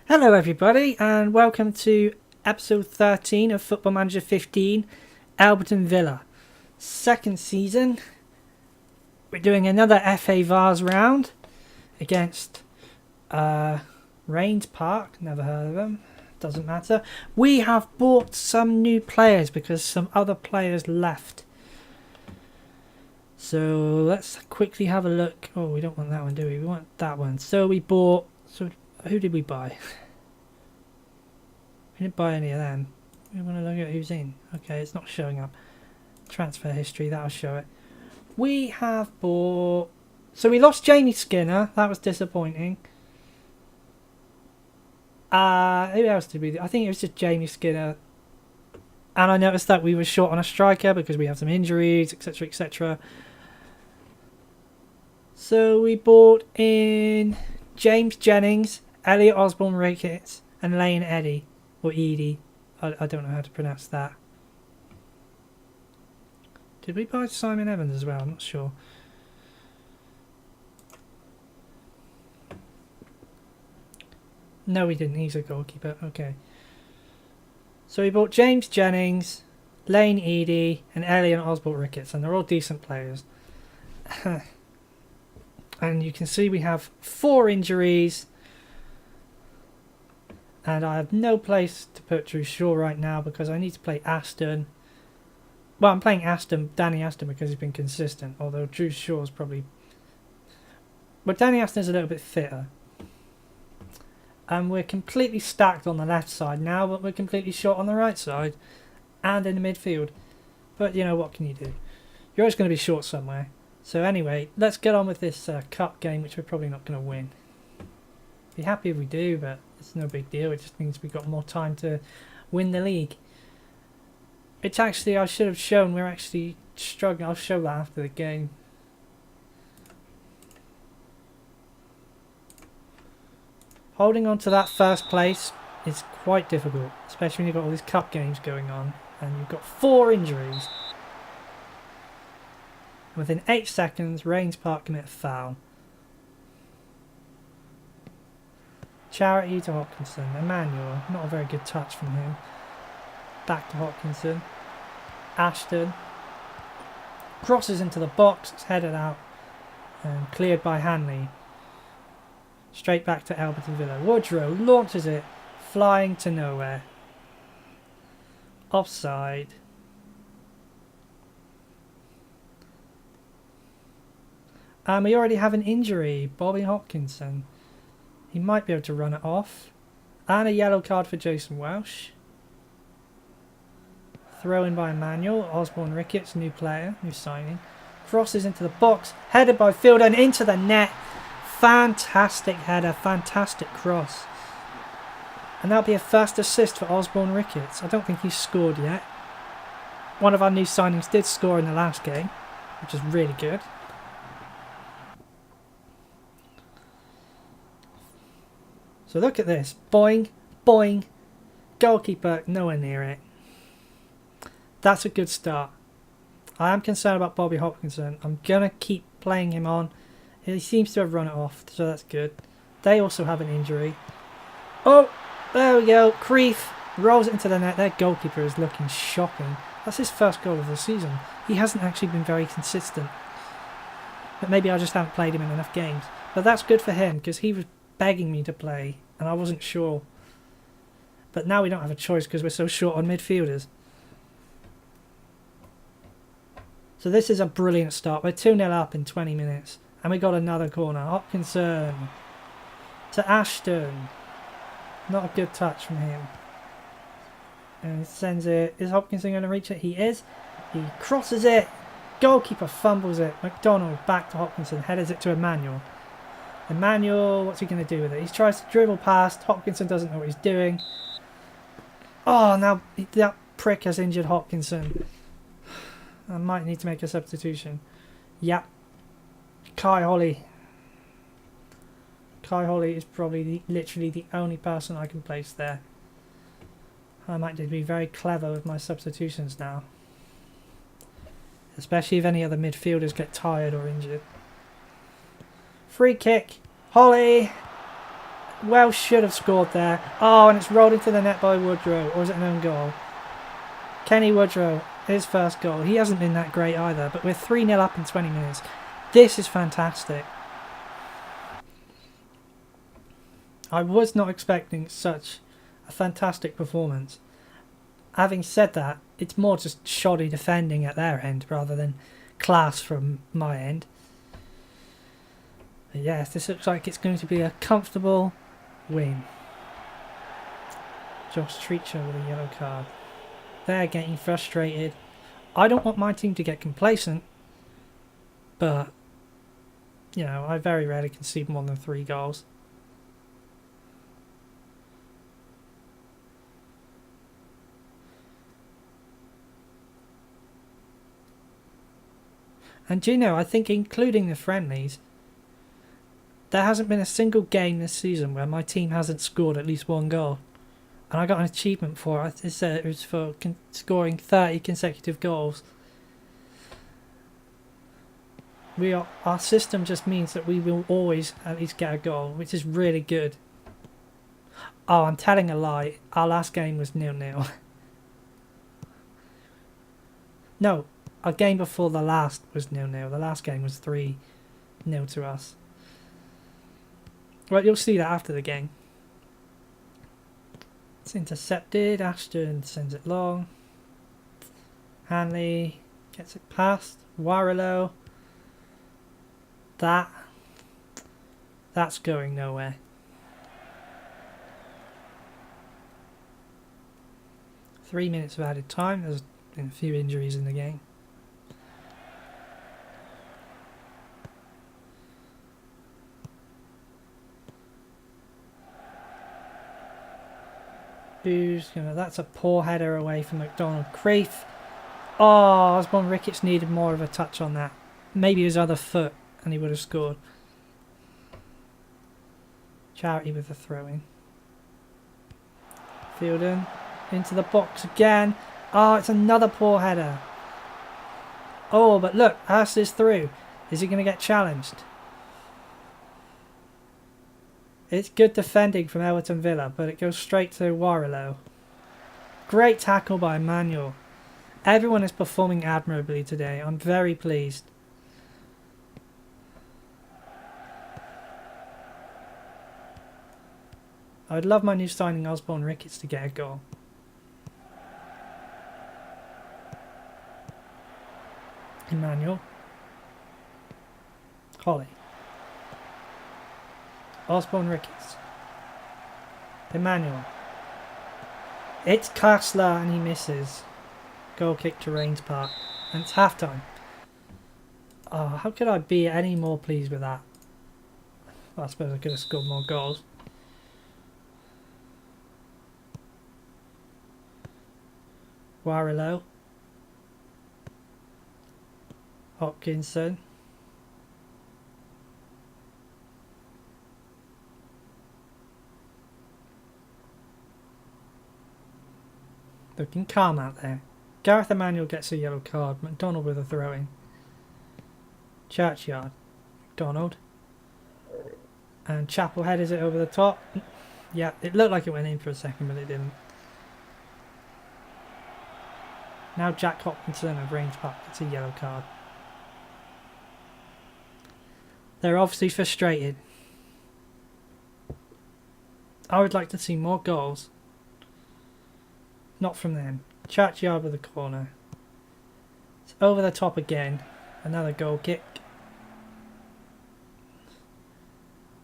Hello everybody and welcome to episode 13 of Football Manager 15, Elburton Villa. Second season. We're doing another FA Vars round against Rains Park, never heard of them, doesn't matter. We have bought some new players because some other players left. So let's quickly have a look. Oh, we don't want that one, do we? We want that one. So we bought... who did we buy? We didn't buy any of them. We want to look at who's in. Okay, it's not showing up. Transfer history, that'll show it. We have bought... So we lost Jamie Skinner. That was disappointing. Who else did we do? I think it was just Jamie Skinner. And I noticed that we were short on a striker because we have some injuries, etc, etc. So we bought in James Jennings, Elliot Osborne-Ricketts and Lane Eddy. Or Edie. I don't know how to pronounce that. Did we buy Simon Evans as well? I'm not sure. No, we didn't. He's a goalkeeper. Okay. So we bought James Jennings, Lane Edie, and Elliot Osborne-Ricketts, and they're all decent players. And you can see we have 4 injuries. And I have no place to put Drew Shaw right now because I need to play Aston. Well, I'm playing Danny Aston because he's been consistent. Although Drew Shaw's probably... But Danny Aston's a little bit fitter. And we're completely stacked on the left side now, but we're completely short on the right side. And in the midfield. But, you know, what can you do? You're always going to be short somewhere. So anyway, let's get on with this cup game, which we're probably not going to win. Be happy if we do, but it's no big deal. It just means we've got more time to win the league. It's actually, I should have shown, we're actually struggling. I'll show that after the game. Holding on to that first place is quite difficult, especially when you've got all these cup games going on and you've got 4 injuries. Within 8 seconds, Rains Park commit a foul. Charity to Hopkinson. Emmanuel. Not a very good touch from him. Back to Hopkinson. Ashton. Crosses into the box. It's headed out. And cleared by Hanley. Straight back to Elburton Villa. Woodrow launches it. Flying to nowhere. Offside. And we already have an injury. Bobby Hopkinson. He might be able to run it off. And a yellow card for Jason Welsh. Throw in by Emmanuel. Osborne-Ricketts, new player, new signing. Crosses into the box. Headed by Fielder and into the net. Fantastic header. Fantastic cross. And that'll be a first assist for Osborne-Ricketts. I don't think he's scored yet. One of our new signings did score in the last game, which is really good. So look at this. Boing, boing. Goalkeeper nowhere near it. That's a good start. I am concerned about Bobby Hopkinson. I'm going to keep playing him on. He seems to have run it off, so that's good. They also have an injury. Oh, there we go. Creef rolls it into the net. Their goalkeeper is looking shocking. That's his first goal of the season. He hasn't actually been very consistent. But maybe I just haven't played him in enough games. But that's good for him because he was begging me to play and I wasn't sure. But now we don't have a choice because we're so short on midfielders. So this is a brilliant start. We're 2-0 up in 20 minutes. And we got another corner. Hopkinson to Ashton. Not a good touch from him. And he sends it. Is Hopkinson going to reach it? He is. He crosses it. Goalkeeper fumbles it. McDonald back to Hopkinson. Headers it to Emmanuel. Emmanuel, what's he going to do with it? He tries to dribble past. Hopkinson doesn't know what he's doing. Oh, now that prick has injured Hopkinson. I might need to make a substitution. Yep. Kai Holly. Kai Holly is probably literally the only person I can place there. I might need to be very clever with my substitutions now. Especially if any other midfielders get tired or injured. Free kick. Holly. Welsh should have scored there. Oh, and it's rolled into the net by Woodrow. Or is it an own goal? Kenny Woodrow, his first goal. He hasn't been that great either, but we're 3-0 up in 20 minutes. This is fantastic. I was not expecting such a fantastic performance. Having said that, it's more just shoddy defending at their end rather than class from my end. But yes, this looks like it's going to be a comfortable win. Josh Treacher with a yellow card. They're getting frustrated. I don't want my team to get complacent, but, you know, I very rarely concede more than 3 goals. And do you know, I think including the friendlies, there hasn't been a single game this season where my team hasn't scored at least 1 goal. And I got an achievement for it. It was for scoring 30 consecutive goals. Our system just means that we will always at least get a goal, which is really good. Oh, I'm telling a lie. Our last game was 0-0. No, our game before the last was 0-0. The last game was 3-0 to us. Right, you'll see that after the game. It's intercepted. Ashton sends it long. Hanley gets it past. Warrilow. That's going nowhere. Three minutes of added time. There's been a few injuries in the game. That's a poor header away from McDonald. Creef. Oh, Osborne Ricketts needed more of a touch on that. Maybe his other foot and he would have scored. Charity with the throw-in. Fielden into the box again. Oh, it's another poor header. Oh, but look, Hurst is through. Is he going to get challenged? It's good defending from Elburton Villa, but it goes straight to Warrilow. Great tackle by Emmanuel. Everyone is performing admirably today. I'm very pleased. I'd love my new signing Osborne Ricketts to get a goal. Emmanuel. Holly. Osborne Ricketts. Emmanuel. It's Kassler and he misses. Goal kick to Rains Park. And it's half time. Oh, how could I be any more pleased with that? Well, I suppose I could have scored more goals. Warrilow. Hopkinson. Looking calm out there. Gareth Emmanuel gets a yellow card. McDonald with a throw-in. Churchyard. McDonald. And Chappell headers it over the top. Yeah, it looked like it went in for a second, but it didn't. Now Jack Hopkinson of Range Park gets a yellow card. They're obviously frustrated. I would like to see more goals. Not from them. Churchyard with the corner. It's over the top again. Another goal kick.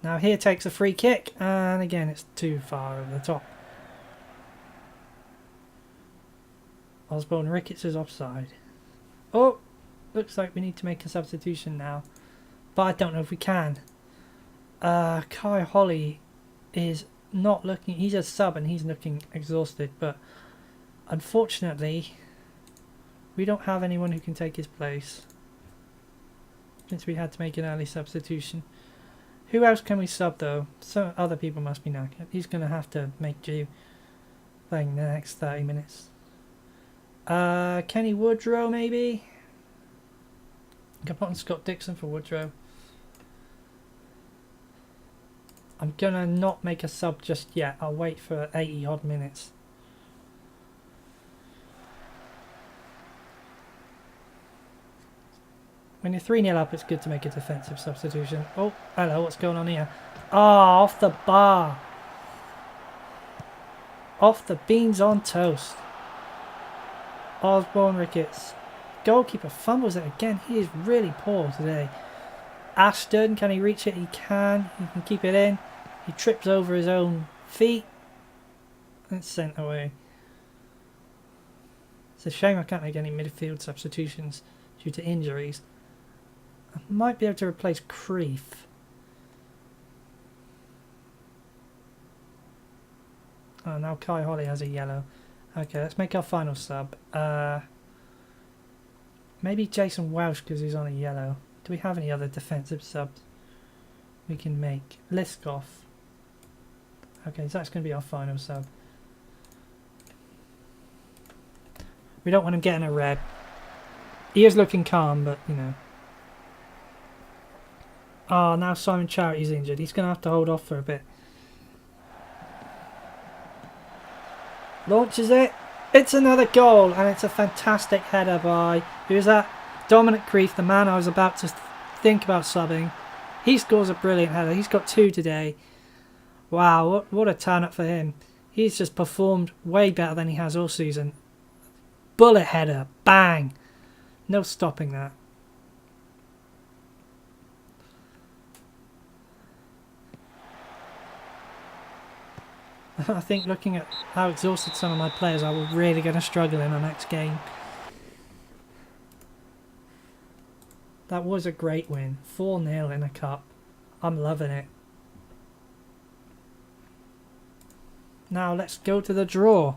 Now here takes a free kick. And again it's too far over the top. Osborne Ricketts is offside. Oh! Looks like we need to make a substitution now. But I don't know if we can. Kai Holly is not looking... He's a sub and he's looking exhausted. But unfortunately, we don't have anyone who can take his place. Since we had to make an early substitution. Who else can we sub though? Some other people must be knackered. He's going to have to make do playing the next 30 minutes. Kenny Woodrow maybe? I can put on Scott Dixon for Woodrow. I'm going to not make a sub just yet. I'll wait for 80 odd minutes. When you're 3-0 up, it's good to make a defensive substitution. Oh, hello, what's going on here? Oh, off the bar. Off the beans on toast. Osborne Ricketts. Goalkeeper fumbles it again. He is really poor today. Ashton, can he reach it? He can. He can keep it in. He trips over his own feet. And it's sent away. It's a shame I can't make any midfield substitutions due to injuries. I might be able to replace Creef. Oh, now Kai Holly has a yellow. Okay, let's make our final sub. Maybe Jason Welsh because he's on a yellow. Do we have any other defensive subs we can make? Liskov. Okay, so that's going to be our final sub. We don't want him getting a red. He is looking calm, but, you know. Oh, now Simon Charity's injured. He's going to have to hold off for a bit. Launches it. It's another goal, and it's a fantastic header by... Who's that? Dominic Creef, the man I was about to think about subbing. He scores a brilliant header. He's got 2 today. Wow, what a turn-up for him. He's just performed way better than he has all season. Bullet header. Bang. No stopping that. I think looking at how exhausted some of my players are, we're really going to struggle in our next game. That was a great win. 4-0 in a cup. I'm loving it. Now let's go to the draw.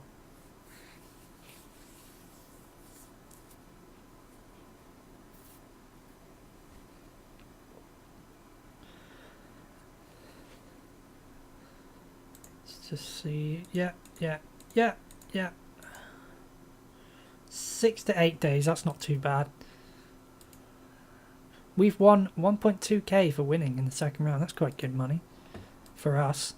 Just see, yeah. 6 to 8 days, that's not too bad. We've won 1.2k for winning in the second round. That's quite good money for us.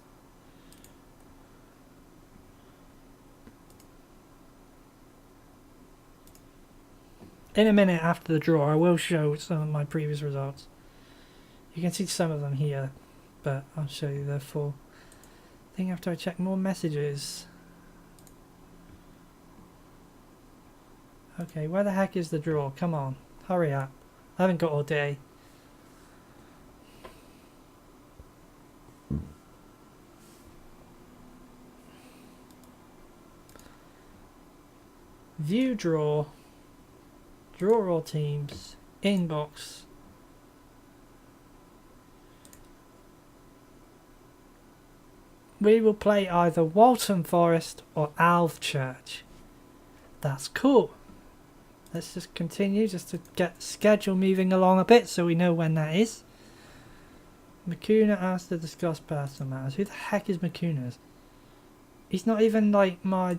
In a minute after the draw, I will show some of my previous results. You can see some of them here, but I'll show you the full thing after I check more messages. Okay, where the heck is the draw? Come on, hurry up. I haven't got all day. View draw. Draw all teams. Inbox. We will play either Waltham Forest or Alvechurch. That's cool. Let's just continue just to get the schedule moving along a bit so we know when that is. Makuna asked to discuss personal matters. Who the heck is Makuna? He's not even like my...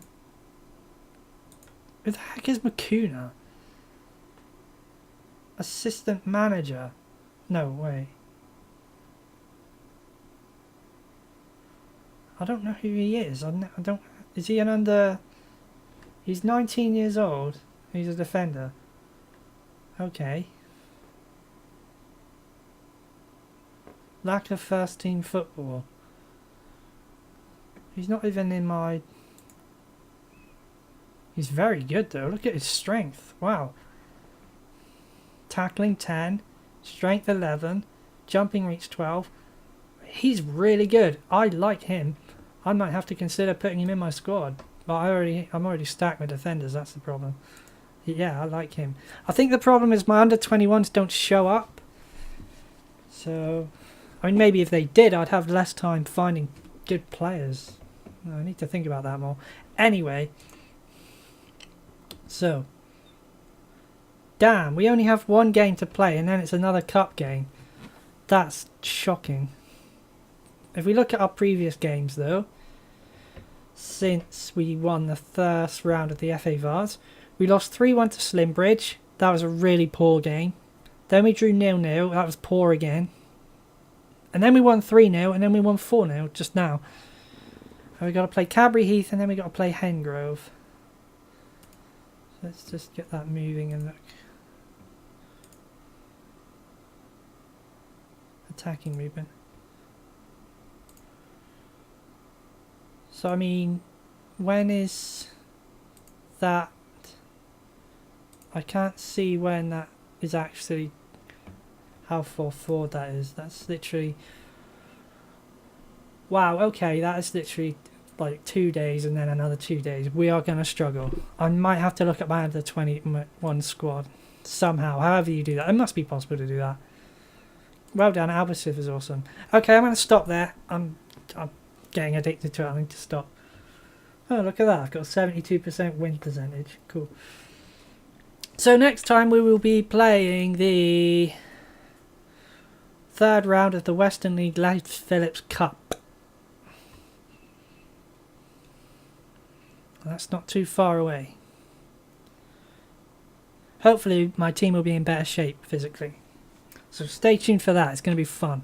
Who the heck is Makuna? Assistant manager? No way. I don't know who he is. I don't... Is he an under... He's 19 years old. He's a defender. Okay. Lack of first team football. He's not even in my... He's very good though. Look at his strength. Wow. Tackling 10. Strength 11. Jumping reach 12. He's really good. I like him. I might have to consider putting him in my squad. But I'm already stacked with defenders. That's the problem. Yeah, I like him. I think the problem is my under-21s don't show up. So, I mean, maybe if they did, I'd have less time finding good players. I need to think about that more. Anyway. So. Damn, we only have one game to play and then it's another cup game. That's shocking. If we look at our previous games though, since we won the first round of the FA Vars, we lost 3-1 to Slimbridge. That was a really poor game. Then we drew 0-0. That was poor again. And then we won 3-0, and then we won 4-0 just now. And we got to play Cadbury Heath, and then we got to play Hengrove. So let's just get that moving and look. Attacking movement. So I mean, when is that? I can't see when that is actually, how far forward that is. That's literally, wow, okay, that is literally like 2 days and then another 2 days. We are going to struggle. I might have to look at my under 21 squad somehow, however you do that. It must be possible to do that. Well done, Albursif is awesome. Okay, I'm going to stop there. I'm getting addicted to it. I need to stop. Oh, look at that. I've got a 72% win percentage. Cool. So next time we will be playing the third round of the Western League Leif Phillips Cup. That's not too far away. Hopefully my team will be in better shape physically. So stay tuned for that. It's going to be fun.